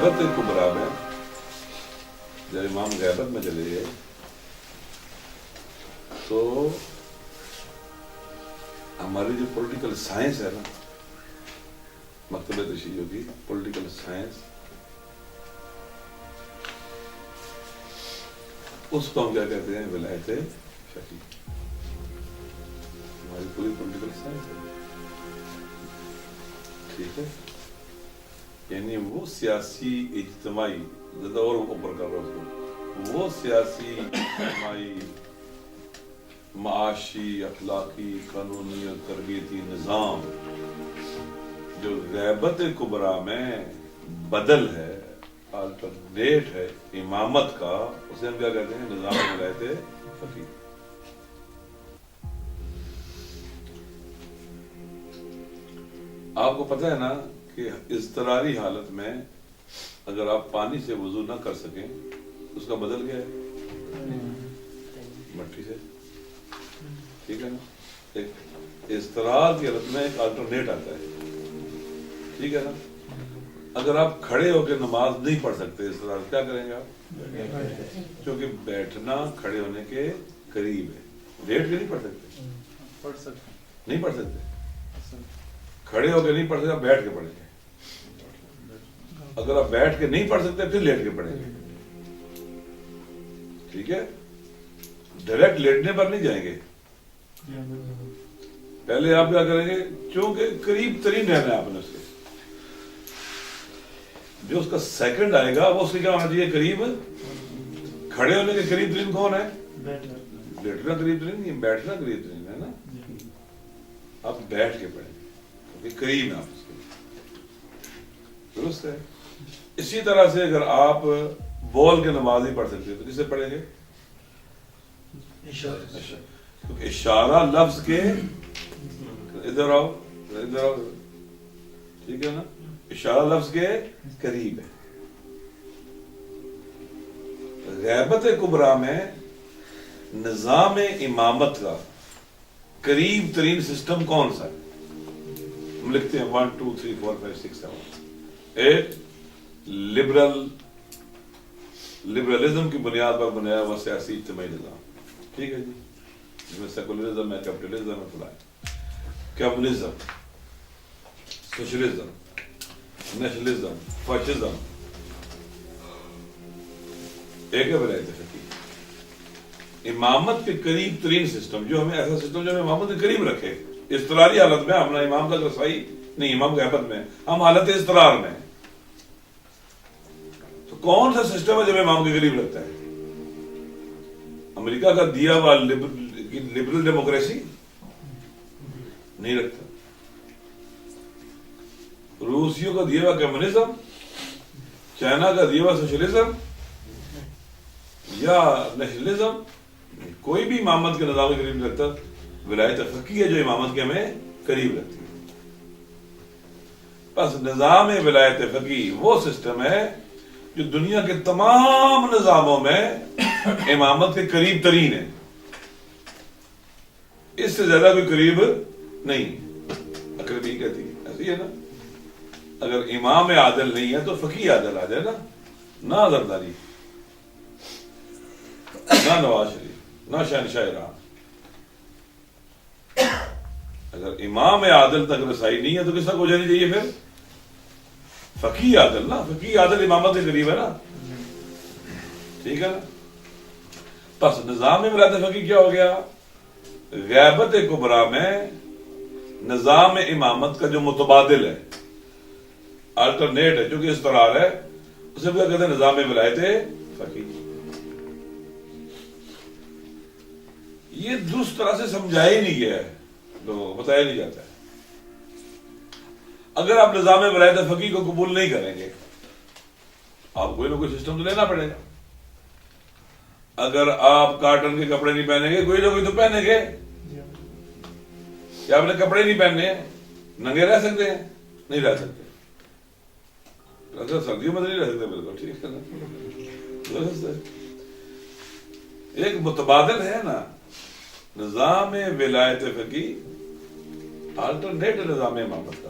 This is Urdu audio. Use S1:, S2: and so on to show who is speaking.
S1: غیبت کبریٰ میں جب امام غیبت میں چلے گئے تو ہماری جو پولیٹیکل سائنس ہے نا، مکتبہ تشیع کی پولیٹیکل سائنس، اس کو ہم کیا کہتے ہیں؟ ولایت فقیہ. ہماری پوری پولیٹیکل سائنس ہے، ٹھیک ہے. یعنی وہ سیاسی اجتماعی، زیادہ اور اوپر کر رہا ہوں، وہ سیاسی اجتماعی معاشی اخلاقی قانونی اور تربیتی نظام جو غیبت کبریٰ میں بدل ہے، آلٹرنیٹ ہے امامت کا، اسے ہم کیا کہتے ہیں؟ نظام ولایت فقیہ. آپ کو پتہ ہے نا کہ اضطراری حالت میں اگر آپ پانی سے وضو نہ کر سکیں اس کا بدل گیا ہے مٹی سے، ٹھیک ہے نا. ایک اضطرار کی حالت میں ایک آلٹرنیٹ آتا ہے، ٹھیک ہے نا. اگر آپ کھڑے ہو کے نماز نہیں پڑھ سکتے اضطرار، کیا کریں گے آپ؟ کیونکہ بیٹھنا کھڑے ہونے کے قریب ہے. لیٹ کے نہیں پڑھ سکتے، نہیں پڑھ سکتے. کھڑے ہو کے نہیں پڑھ سکتے، آپ بیٹھ کے پڑھیں گے. اگر آپ بیٹھ کے نہیں پڑھ سکتے پھر لیٹ کے پڑھیں گے، ٹھیک ہے. ڈائریکٹ لیٹنے پر نہیں جائیں گے، پہلے آپ کیا کریں گے؟ چونکہ قریب ترین رہنا ہے آپ نے اس کے، جو اس کا سیکنڈ آئے گا وہ اس کے کیا ہونا چاہیے؟ قریب. کھڑے ہونے کے قریب ترین کون ہے؟ لیٹنا قریب ترین نہیں، بیٹھنا قریب ترین ہے نا. آپ بیٹھ کے پڑھیں کیونکہ قریب ہے آپ اس کے، درست ہے. اسی طرح سے اگر آپ بول کے نماز نہیں پڑھ سکتے تو کس سے پڑھیں گے؟ کیونکہ اشارہ لفظ کے ادھر آؤ ادھر آؤ، ٹھیک ہے نا. اشارہ لفظ کے قریب ہے. غیبت کبریٰ میں نظام امامت کا قریب ترین سسٹم کون سا ہے؟ ہم لکھتے ہیں 1 2 3 4 5 6 7. ایک لبرلزم کی بنیاد پر بنایا ہوا سیاسی اجتماعی نظام، ٹھیک ہے جی، جس میں سیکولرزم ہے، کیپٹلزم ہے، فلاں کمیونزم، سوشلزم، نیشنلزم، فاشزم. ایک ہے ولایت فقیہ. امامت کے قریب ترین سسٹم، جو ہمیں ایسا سسٹم جو ہمیں امامت کے قریب رکھے. اضطراری حالت میں ہم امام تک رسائی نہیں، امام غیبت میں ہم حالت اضطرار میں. تو کون سا سسٹم ہے جو امام کے قریب رکھتا ہے؟ امریکہ کا دیا ہوا لبرل ڈیموکریسی نہیں رکھتا. روسیوں کا دیا ہوا کمیونزم، چائنا کا دیا ہوا سوشلزم یا نیشنلزم، کوئی بھی امامت کے نظام کے قریب نہیں رکھتا. ولایت فقیہ ہے جو امامت کے ہمیں قریب رکھتی ہے. بس نظام ولایت فقیہ وہ سسٹم ہے جو دنیا کے تمام نظاموں میں امامت کے قریب ترین ہے. اس سے زیادہ کوئی قریب نہیں. اقربی کہتی ہے ایسی ہے نا. اگر امام عادل نہیں ہے تو فقیہ عادل آ جائے نا. نہ زرداری، نہ نواز شریف، نہ شہنشاہ ایران. اگر امام عادل تک رسائی نہیں ہے تو کس تک ہو جانی چاہیے پھر؟ فقیہ عادل نا. فقیہ عادل امامت کے قریب ہے نا، ٹھیک ہے نا. بس نظام ولایت فقیہ کیا ہو گیا؟ غیبت کبریٰ میں نظام امامت کا جو متبادل ہے، آلٹرنیٹ ہے، جو کہ اضطرار ہے، اسے کیا کہتے ہیں؟ نظام ولایت فقیہ. یہ درست طرح سے سمجھایا ہی نہیں گیا ہے، لوگوں کو بتایا نہیں جاتا ہے. اگر آپ نظام ولایت فقیہ کو قبول نہیں کریں گے، آپ کوئی نہ کوئی سسٹم تو لینا پڑے گا. اگر آپ کاٹن کے کپڑے نہیں پہنیں گے، کوئی نہ کوئی تو پہنیں گے. کیا آپ نے کپڑے نہیں پہننے ہیں؟ ننگے رہ سکتے ہیں؟ نہیں رہ سکتے. سردیوں میں نہیں رہ سکتے، بالکل ٹھیک ہے نا. ایک متبادل ہے نا نظام ولایت فقیہ، آلٹرنیٹ نظام امامت کا.